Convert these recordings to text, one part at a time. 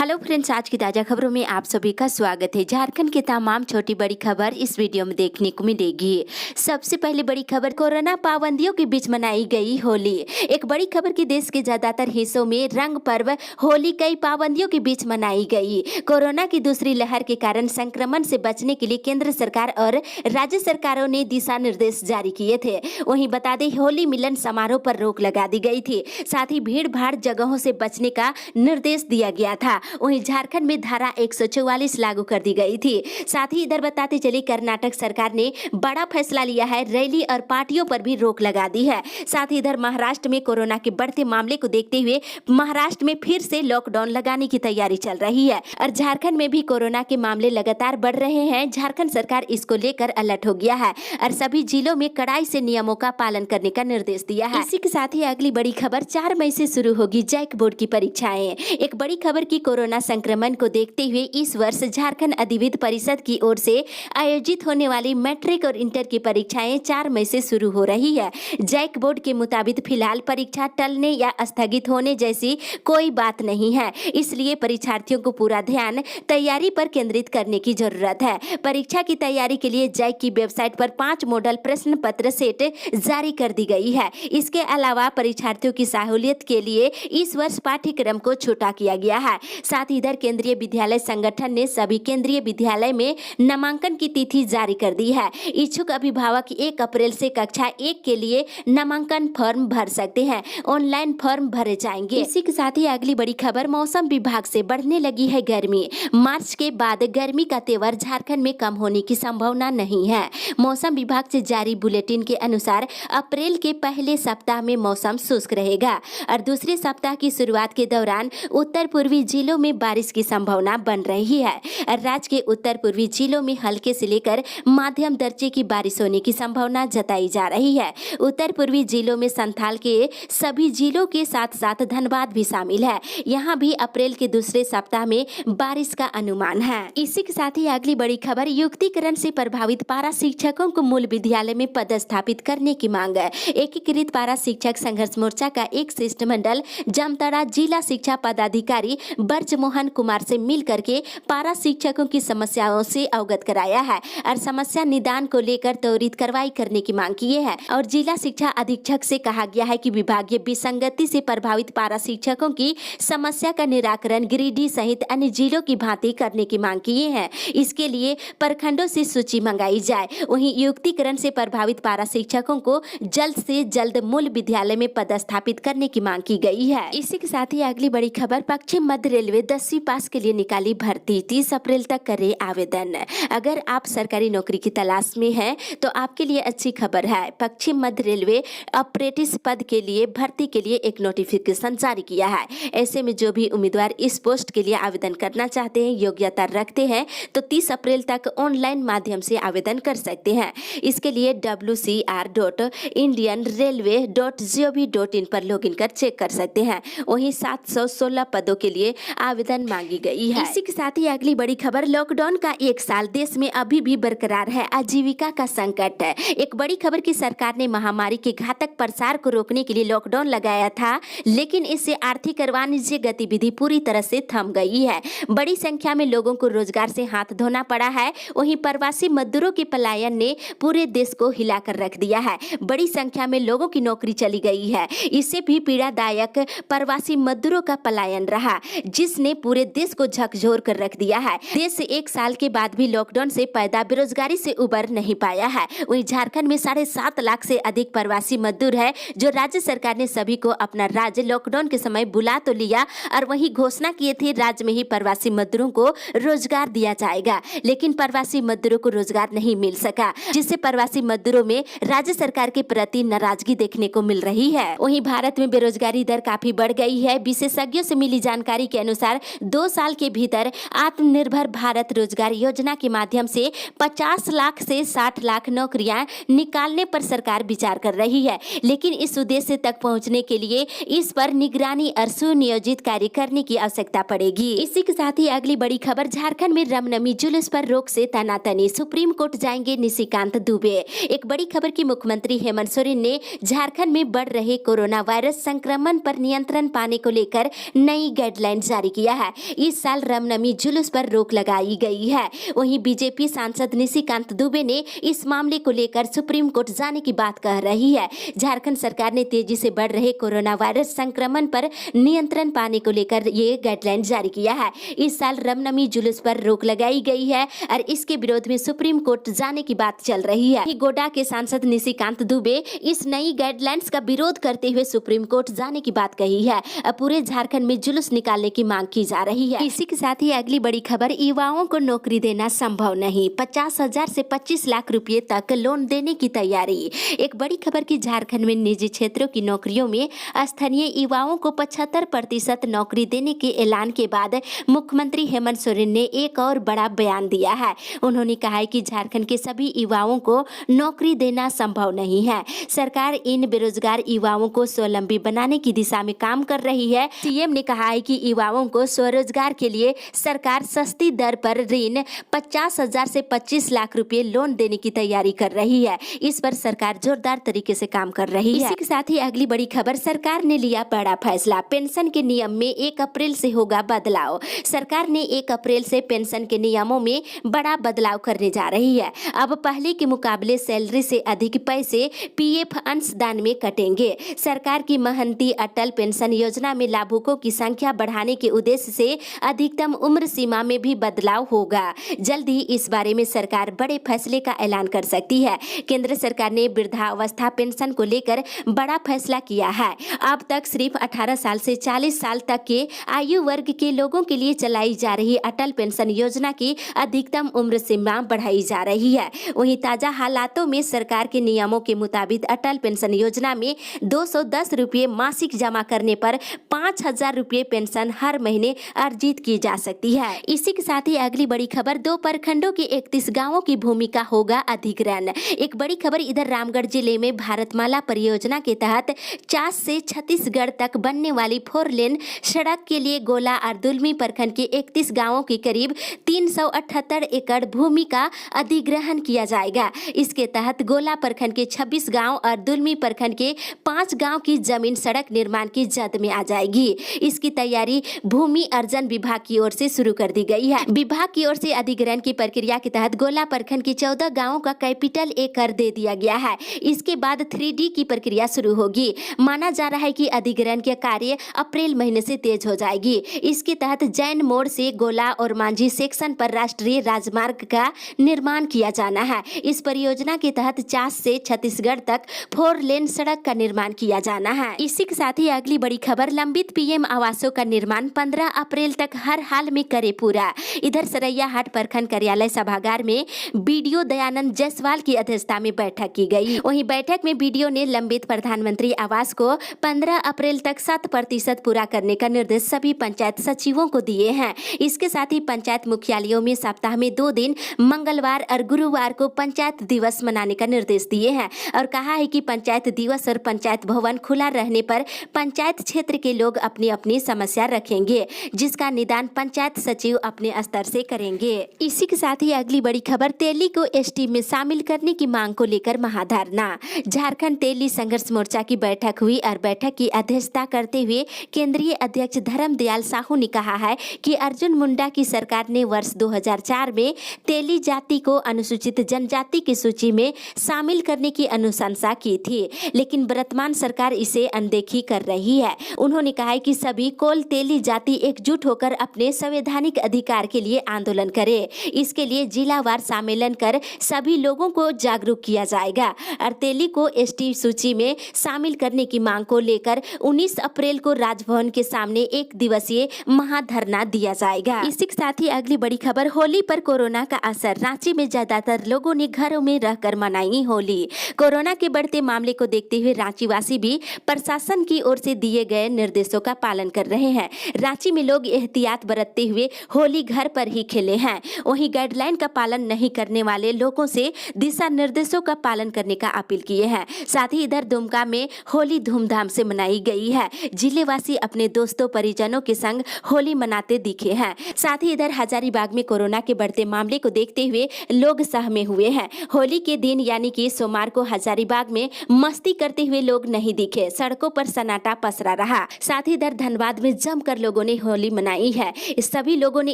Hello friends, आज की ताज़ा खबरों में आप सभी का स्वागत है। झारखंड की तमाम छोटी बड़ी खबर इस वीडियो में देखने को मिलेगी। सबसे पहले बड़ी खबर, कोरोना पाबंदियों के बीच मनाई गई होली। एक बड़ी खबर की देश के ज्यादातर हिस्सों में रंग पर्व होली कई पाबंदियों के बीच मनाई गई। कोरोना की दूसरी लहर के कारण संक्रमण से बचने के लिए केंद्र सरकार और राज्य सरकारों ने दिशा निर्देश जारी किए थे। वहीं बता दें, होली मिलन समारोह पर रोक लगा दी गई थी। साथ ही भीड़ भाड़ जगहों से बचने का निर्देश दिया गया था। वहीं झारखंड में धारा 144 लागू कर दी गई थी। साथ ही इधर बताते चले, कर्नाटक सरकार ने बड़ा फैसला लिया है, रैली और पार्टियों पर भी रोक लगा दी है। साथ ही इधर महाराष्ट्र में कोरोना के बढ़ते मामले को देखते हुए महाराष्ट्र में फिर से लॉकडाउन लगाने की तैयारी चल रही है और झारखंड में भी कोरोना के मामले लगातार बढ़ रहे हैं। झारखंड सरकार इसको लेकर अलर्ट हो गया है और सभी जिलों में कड़ाई से नियमों का पालन करने का निर्देश दिया है। इसी के साथ ही अगली बड़ी खबर, 4 मई से शुरू होगी जैक बोर्ड की परीक्षाएं। एक बड़ी खबर की कोरोना संक्रमण को देखते हुए इस वर्ष झारखंड अधिविद्य परिषद की ओर से आयोजित होने वाली मैट्रिक और इंटर की परीक्षाएं 4 मई से शुरू हो रही है। जैक बोर्ड के मुताबिक फिलहाल परीक्षा टलने या स्थगित होने जैसी कोई बात नहीं है, इसलिए परीक्षार्थियों को पूरा ध्यान तैयारी पर केंद्रित करने की जरूरत है। परीक्षा की तैयारी के लिए जैक की वेबसाइट पर 5 मॉडल प्रश्न पत्र सेट जारी कर दी गई है। इसके अलावा परीक्षार्थियों की सहूलियत के लिए इस वर्ष पाठ्यक्रम को छोटा किया गया है। साथ ही इधर केंद्रीय विद्यालय संगठन ने सभी केंद्रीय विद्यालय में नामांकन की तिथि जारी कर दी है। इच्छुक अभिभावक 1 अप्रैल से कक्षा 1 के लिए नामांकन फॉर्म भर सकते हैं। ऑनलाइन फॉर्म भरे जाएंगे। इसी के साथ ही अगली बड़ी खबर, मौसम विभाग से बढ़ने लगी है गर्मी। मार्च के बाद गर्मी का तेवर झारखंड में कम होने की संभावना नहीं है। मौसम विभाग से जारी बुलेटिन के अनुसार अप्रैल के पहले सप्ताह में मौसम शुष्क रहेगा और दूसरे सप्ताह की शुरुआत के दौरान उत्तर पूर्वी जिलों में बारिश की संभावना बन रही है। राज्य के उत्तर पूर्वी जिलों में हल्के से लेकर मध्यम दर्जे की बारिश होने की संभावना जताई जा रही है। उत्तर पूर्वी जिलों में संथाल के सभी जिलों के साथ साथ धनबाद भी शामिल है। यहाँ भी अप्रैल के दूसरे सप्ताह में बारिश का अनुमान है। इसी के साथ ही अगली बड़ी खबर, युक्तिकरण से प्रभावित पारा शिक्षकों को मूल विद्यालय में पदस्थापित करने की मांग है। एकीकृत पारा शिक्षक संघर्ष मोर्चा का एक शिष्टमंडल जामताड़ा जिला शिक्षा पदाधिकारी ब्रजमोहन कुमार से मिल करके पारा शिक्षकों की समस्याओं से अवगत कराया है और समस्या निदान को लेकर त्वरित कार्रवाई करने की मांग की है और जिला शिक्षा अधीक्षक से कहा गया है कि विभागीय विसंगति से प्रभावित पारा शिक्षकों की समस्या का निराकरण गिरिडीह सहित अन्य जिलों की भांति करने की मांग की है। इसके लिए प्रखंडों से सूची मंगाई जाए। वहीं युक्तिकरण से प्रभावित पारा शिक्षकों को जल्द से जल्द मूल विद्यालय में पदस्थापित करने की मांग की गई है। इसी के साथ ही अगली बड़ी खबर, पश्चिम मध्य रेलवे 10वीं पास के लिए निकाली भर्ती, 30 अप्रैल तक करे आवेदन। अगर आप सरकारी नौकरी की तलाश में हैं तो आपके लिए अच्छी खबर है। पश्चिम मध्य रेलवे अप्रेंटिस पद के लिए भर्ती के लिए एक नोटिफिकेशन जारी किया है। ऐसे में जो भी उम्मीदवार इस पोस्ट के लिए आवेदन करना चाहते हैं, योग्यता रखते हैं, तो 30 अप्रैल तक ऑनलाइन माध्यम से आवेदन कर सकते हैं। इसके लिए wcr.indianrailway.gov.in पर लॉगिन कर चेक कर सकते हैं। वहीं 716 पदों के लिए आवेदन मांगी गई है। इसी के साथ ही अगली बड़ी खबर, लॉकडाउन का 1 साल, देश में अभी भी बरकरार है आजीविका का संकट। एक बड़ी खबर की सरकार ने महामारी के घातक प्रसार को रोकने के लिए लॉकडाउन लगाया था, लेकिन इससे आर्थिक और वाणिज्य गतिविधि पूरी तरह से थम गई है। बड़ी संख्या में लोगों को रोजगार से हाथ धोना पड़ा है। वहीं प्रवासी मजदूरों के पलायन ने पूरे देश को हिलाकर रख दिया है। बड़ी संख्या में लोगों की नौकरी चली गई है। इससे भी पीड़ादायक प्रवासी मजदूरों का पलायन रहा, जिसने पूरे देश को झकझोर कर रख दिया है। देश 1 साल के बाद भी लॉकडाउन से पैदा बेरोजगारी से उबर नहीं पाया है। वहीं झारखंड में 7.5 लाख से अधिक प्रवासी मजदूर है, जो राज्य सरकार ने सभी को अपना राज्य लॉकडाउन के समय बुला तो लिया और वही घोषणा किए थे राज्य में ही प्रवासी मजदूरों को रोजगार दिया जाएगा, लेकिन प्रवासी मजदूरों को रोजगार नहीं मिल सका, जिससे प्रवासी मजदूरों में राज्य सरकार के प्रति नाराजगी देखने को मिल रही है। वहीं भारत में बेरोजगारी दर काफी बढ़ गई है। विशेषज्ञों से मिली जानकारी के अनुसार 2 साल के भीतर आत्मनिर्भर भारत रोजगार योजना के माध्यम से 50 लाख से 60 लाख नौकरियां निकालने पर सरकार विचार कर रही है, लेकिन इस उद्देश्य तक पहुंचने के लिए इस पर निगरानी और सुनियोजित कार्य करने की आवश्यकता पड़ेगी। इसी के साथ ही अगली बड़ी खबर, झारखंड में रामनवमी जुलूस पर रोक से तनातनी, सुप्रीम कोर्ट जाएंगे निशिकांत दुबे। एक बड़ी खबर की मुख्यमंत्री हेमंत सोरेन ने झारखंड में बढ़ रहे कोरोना वायरस संक्रमण पर नियंत्रण पाने को लेकर नई गाइडलाइन जारी किया है। इस साल रामनवमी जुलूस पर रोक लगाई गई है। वहीं बीजेपी सांसद निशिकांत दुबे ने इस मामले को लेकर सुप्रीम कोर्ट जाने की बात कह रही है। झारखंड सरकार ने तेजी से बढ़ रहे कोरोना वायरस संक्रमण पर नियंत्रण पाने को लेकर ये गाइडलाइन जारी किया है। इस साल रामनवमी जुलूस पर रोक लगाई गई है और इसके विरोध में सुप्रीम कोर्ट जाने की बात चल रही है। गोड्डा के सांसद निशिकांत दुबे इस नई गाइडलाइंस का विरोध करते हुए सुप्रीम कोर्ट जाने की बात कही है। अब पूरे झारखंड में जुलूस निकालने की मांग की जा रही है। इसी के साथ ही अगली बड़ी खबर, युवाओं को नौकरी देना संभव नहीं, 50,000 से 25 लाख रुपए तक लोन देने की तैयारी। एक बड़ी खबर की झारखंड में निजी क्षेत्रों की नौकरियों में स्थानीय युवाओं को 75% नौकरी देने के ऐलान के बाद मुख्यमंत्री हेमंत सोरेन ने एक और बड़ा बयान दिया है। उन्होंने कहा है कि झारखंड के सभी युवाओं को नौकरी देना संभव नहीं है। सरकार इन बेरोजगार युवाओं को स्वावलंबी बनाने की दिशा में काम कर रही है। सीएम ने कहा है कि युवाओं को स्वरोजगार के लिए सरकार सस्ती दर पर ऋण 50,000 से 25 लाख रुपए लोन देने की तैयारी कर रही है। इस पर सरकार जोरदार तरीके से काम कर रही है। इसी के साथ ही अगली बड़ी खबर, सरकार ने लिया बड़ा फैसला, पेंशन के नियम में 1 अप्रैल से होगा बदलाव। सरकार ने 1 अप्रैल से पेंशन के नियमों में बड़ा बदलाव करने जा रही है। अब पहले के मुकाबले सैलरी से अधिक पैसे पीएफ अंशदान में कटेंगे। सरकार की महंती अटल पेंशन योजना में लाभुकों की संख्या बढ़ाने के उद्देश्य से अधिकतम उम्र सीमा में भी बदलाव होगा। जल्द ही इस बारे में सरकार बड़े फैसले का ऐलान कर सकती है। केंद्र सरकार ने वृद्धावस्था पेंशन को लेकर बड़ा फैसला किया है। अब तक सिर्फ 18 साल से 40 साल तक के आयु वर्ग के लोगों के लिए चलाई जा रही अटल पेंशन योजना की अधिकतम उम्र सीमा बढ़ाई जा रही है। वहीं ताजा हालातों में सरकार के नियमों के मुताबिक अटल पेंशन योजना में 210 रुपये मासिक जमा करने पर 5,000 रुपये पेंशन हर महीने अर्जित की जा सकती है। इसी के साथ ही अगली बड़ी खबर, 2 प्रखंडों के 31 गांवों की भूमि का होगा अधिग्रहण। एक बड़ी खबर, इधर रामगढ़ जिले में भारतमाला परियोजना के तहत चास से छत्तीसगढ़ तक बनने वाली 4 लेन सड़क के लिए गोला और दुलमी प्रखंड के 31 गांवों की करीब 378 एकड़ भूमि का अधिग्रहण किया जाएगा। इसके तहत गोला प्रखंड के 26 गांव और दुलमी प्रखंड के 5 गांव की जमीन सड़क निर्माण की जद में आ जाएगी। इसकी तैयारी भूमि अर्जन विभाग की ओर से शुरू कर दी गई है। विभाग की ओर से अधिग्रहण की प्रक्रिया के तहत गोला प्रखंड के 14 गांवों का कैपिटल ए कर दे दिया गया है। इसके बाद 3D की प्रक्रिया शुरू होगी। माना जा रहा है कि अधिग्रहण के कार्य अप्रैल महीने से तेज हो जाएगी। इसके तहत जैन मोड़ से गोला और मांझी सेक्शन पर राष्ट्रीय राजमार्ग का निर्माण किया जाना है। इस परियोजना के तहत चास से छत्तीसगढ़ तक 4 लेन सड़क का निर्माण किया जाना है। इसी के साथ ही अगली बड़ी खबर, लंबित पीएम आवासों का निर्माण 15 अप्रैल तक हर हाल में करे पूरा। इधर सरैयाहाट प्रखंड कार्यालय सभागार में बीडीओ दयानंद जायसवाल की अध्यक्षता में बैठक की गई। वहीं बैठक में बीडीओ ने लंबित प्रधानमंत्री आवास को 15 अप्रैल तक 100% पूरा करने का निर्देश सभी पंचायत सचिवों को दिए हैं। इसके साथ ही पंचायत मुख्यालयों में सप्ताह में 2 दिन मंगलवार और गुरुवार को पंचायत दिवस मनाने का निर्देश दिए हैं और कहा है कि पंचायत दिवस और पंचायत भवन खुला रहने पर पंचायत क्षेत्र के लोग अपनी अपनी समस्या रखेंगे, जिसका निदान पंचायत सचिव अपने स्तर से करेंगे। इसी के साथ ही अगली बड़ी खबर, तेली को एसटी में शामिल करने की मांग को लेकर महाधरना। झारखंड तेली संघर्ष मोर्चा की बैठक हुई और बैठक की अध्यक्षता करते हुए केंद्रीय अध्यक्ष धर्मदयाल साहू ने कहा है कि अर्जुन मुंडा की सरकार ने वर्ष 2004 में तेली जाति को अनुसूचित जनजाति की सूची में शामिल करने की अनुशंसा की थी, लेकिन वर्तमान सरकार इसे अनदेखी कर रही है। उन्होंने कहा है कि सभी कोल तेली जाति एकजुट होकर अपने संवैधानिक अधिकार के लिए आंदोलन करे। इसके लिए जिलावार सम्मेलन कर सभी लोगों को जागरूक किया जाएगा और तेली को एसटी सूची में शामिल करने की मांग को लेकर 19 अप्रैल को राजभवन के सामने 1 दिवसीय महाधरना दिया जाएगा। इसी के साथ ही अगली बड़ी खबर, होली पर कोरोना का असर। रांची में ज्यादातर लोगों ने घरों में रहकर मनाई होली। कोरोना के बढ़ते मामले को देखते हुए रांची वासी भी प्रशासन की ओर से दिए गए निर्देशों का पालन कर रहे हैं। रांची में लोग एहतियात बरतते हुए होली घर पर ही खेले हैं। वहीं गाइडलाइन का पालन नहीं करने वाले लोगों से दिशा निर्देशों का पालन करने का अपील किए हैं। साथ ही इधर दुमका में होली धूमधाम से मनाई गई है। जिलेवासी अपने दोस्तों परिजनों के संग होली मनाते दिखे हैं। साथ ही इधर हजारीबाग में कोरोना के बढ़ते मामले को देखते हुए लोग सहमे हुए हैं। होली के दिन यानी कि सोमवार को हजारीबाग में मस्ती करते हुए लोग नहीं दिखे। सड़कों पर सन्नाटा पसरा रहा। साथ ही इधर धनबाद में जमकर लोग लोगों ने होली मनाई है। सभी लोगों ने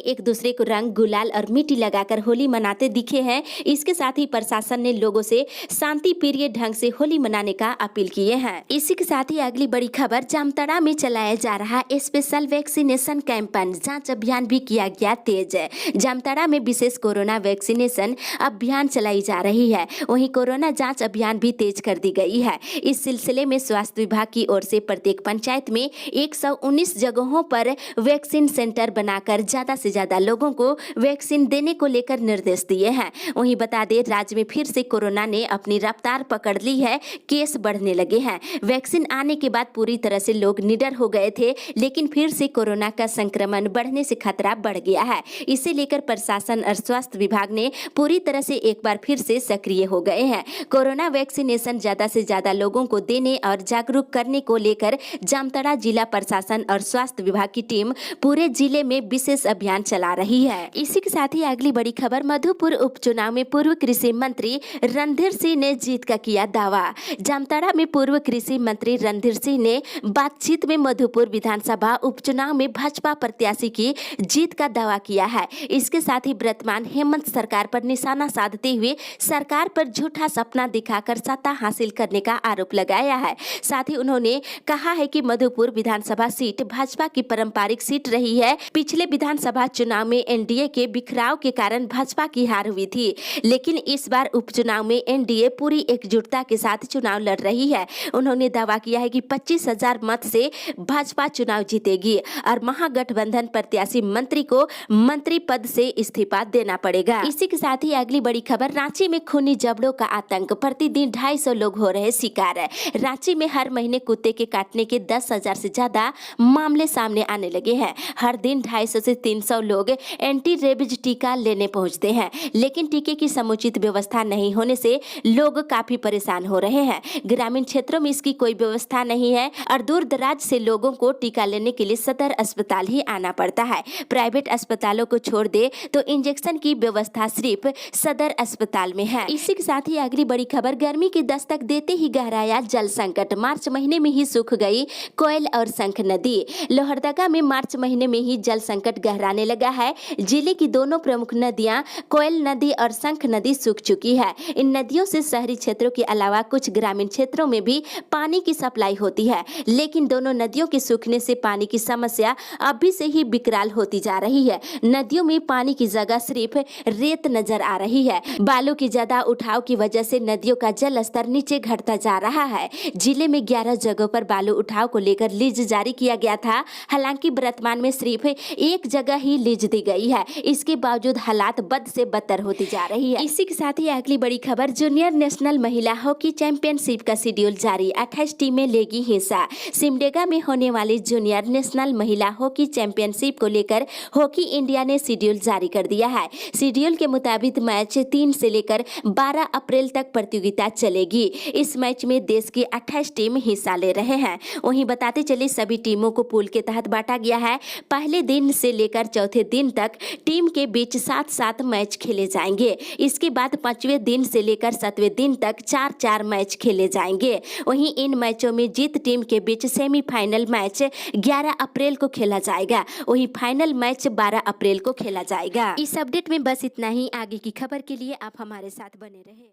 एक दूसरे को रंग, गुलाल और मिट्टी लगाकर होली मनाते दिखे हैं। इसके साथ ही प्रशासन ने लोगों से शांति प्रिय ढंग से होली मनाने का अपील किए हैं। इसी के साथ ही अगली बड़ी खबर, जामताड़ा में चलाया जा रहा स्पेशल वैक्सीनेशन कैंपेन जांच अभियान भी किया गया तेज। जामताड़ा में विशेष कोरोना वैक्सीनेशन अभियान चलाई जा रही है। वहीं कोरोना जांच अभियान भी तेज कर दी गई है। इस सिलसिले में स्वास्थ्य विभाग की ओर से प्रत्येक पंचायत में 119 जगहों पर वैक्सीन सेंटर बनाकर ज्यादा से ज्यादा लोगों को वैक्सीन देने को लेकर निर्देश दिए हैं। वहीं बता दें, राज्य में फिर से कोरोना ने अपनी रफ्तार पकड़ ली है, केस बढ़ने लगे हैं। वैक्सीन आने के बाद पूरी तरह से लोग निडर हो गए थे, लेकिन फिर से कोरोना का संक्रमण बढ़ने से खतरा बढ़ गया है। इसे लेकर प्रशासन और स्वास्थ्य विभाग ने पूरी तरह से एक बार फिर से सक्रिय हो गए हैं। कोरोना वैक्सीनेशन ज्यादा से ज्यादा लोगों को देने और जागरूक करने को लेकर जामताड़ा जिला प्रशासन और स्वास्थ्य विभाग की टीम पूरे जिले में विशेष अभियान चला रही है। इसी के साथ ही अगली बड़ी खबर, मधुपुर उपचुनाव में पूर्व कृषि मंत्री रणधीर सिंह ने जीत का किया दावा। जामताड़ा में पूर्व कृषि मंत्री रणधीर सिंह ने बातचीत में मधुपुर विधानसभा उपचुनाव में भाजपा प्रत्याशी की जीत का दावा किया है। इसके साथ ही वर्तमान हेमंत सरकार पर निशाना साधते हुए सरकार पर झूठा सपना दिखाकर सत्ता हासिल करने का आरोप लगाया है। साथ ही उन्होंने कहा है कि मधुपुर विधानसभा सीट भाजपा की पारंपरिक सीट रही है। पिछले विधानसभा चुनाव में एनडीए के बिखराव के कारण भाजपा की हार हुई थी, लेकिन इस बार उपचुनाव में एनडीए पूरी एकजुटता के साथ चुनाव लड़ रही है। उन्होंने दावा किया है कि 25,000 मत से भाजपा चुनाव जीतेगी और महागठबंधन प्रत्याशी मंत्री को मंत्री पद से इस्तीफा देना पड़ेगा। इसी के साथ ही अगली बड़ी खबर, रांची में खूनी जबड़ों का आतंक, प्रतिदिन 250 लोग हो रहे शिकार। रांची में हर महीने कुत्ते के काटने के 10,000 से ज्यादा मामले सामने आने लगे हैं। हर दिन 250 से 300 लोग एंटी रेबीज टीका लेने पहुंचते हैं, लेकिन टीके की समुचित व्यवस्था नहीं होने से लोग काफी परेशान हो रहे हैं। ग्रामीण क्षेत्रों में इसकी कोई व्यवस्था नहीं है और दूर दराज से लोगों को टीका लेने के लिए सदर अस्पताल ही आना पड़ता है। प्राइवेट अस्पतालों को छोड़ दे तो इंजेक्शन की व्यवस्था सिर्फ सदर अस्पताल में है। इसी के साथ ही अगली बड़ी खबर, गर्मी की दस्तक देते ही गहराया जल संकट। मार्च महीने में ही सूख गई कोयल और शंख नदी। लोहरदगा में मार्च महीने में ही जल संकट गहराने लगा है। जिले की दोनों प्रमुख नदियां कोयल नदी और शंख नदी सूख चुकी है। इन नदियों से शहरी क्षेत्रों के अलावा कुछ ग्रामीण क्षेत्रों में भी पानी की सप्लाई होती है, लेकिन दोनों नदियों के सूखने से पानी की समस्या अभी से ही विकराल होती जा रही है। नदियों में पानी की जगह सिर्फ रेत नजर आ रही है। बालू की ज्यादा उठाव की वजह से नदियों का जल स्तर नीचे घटता जा रहा है। जिले में 11 जगहों पर बालू उठाव को लेकर लीज जारी किया गया था। हालांकि वर्तमान में सिर्फ एक जगह ही लीज दी गई है। इसके बावजूद हालात बद से बदतर होती जा रही है। इसी के साथ ही अगली बड़ी खबर, जूनियर नेशनल महिला हॉकी चैंपियनशिप का शेड्यूल जारी, 28 टीमें लेगी हिस्सा। सिमडेगा में होने वाली जूनियर नेशनल महिला हॉकी चैंपियनशिप को लेकर हॉकी इंडिया ने शेड्यूल जारी कर दिया है। शेड्यूल के मुताबिक मैच 3 से लेकर 12 अप्रैल तक प्रतियोगिता चलेगी। इस मैच में देश की 28 टीम हिस्सा ले रहे हैं। वहीं बताते चले, सभी टीमों को पूल के तहत बांटा गया है। पहले दिन से लेकर चौथे दिन तक टीम के बीच 7-7 मैच खेले जाएंगे। इसके बाद 5वें दिन से लेकर 7वें दिन तक 4-4 मैच खेले जाएंगे। वहीं इन मैचों में जीत टीम के बीच सेमीफाइनल मैच 11 अप्रैल को खेला जाएगा। वहीं फाइनल मैच 12 अप्रैल को खेला जाएगा। इस अपडेट में बस इतना ही। आगे की खबर के लिए आप हमारे साथ बने रहें।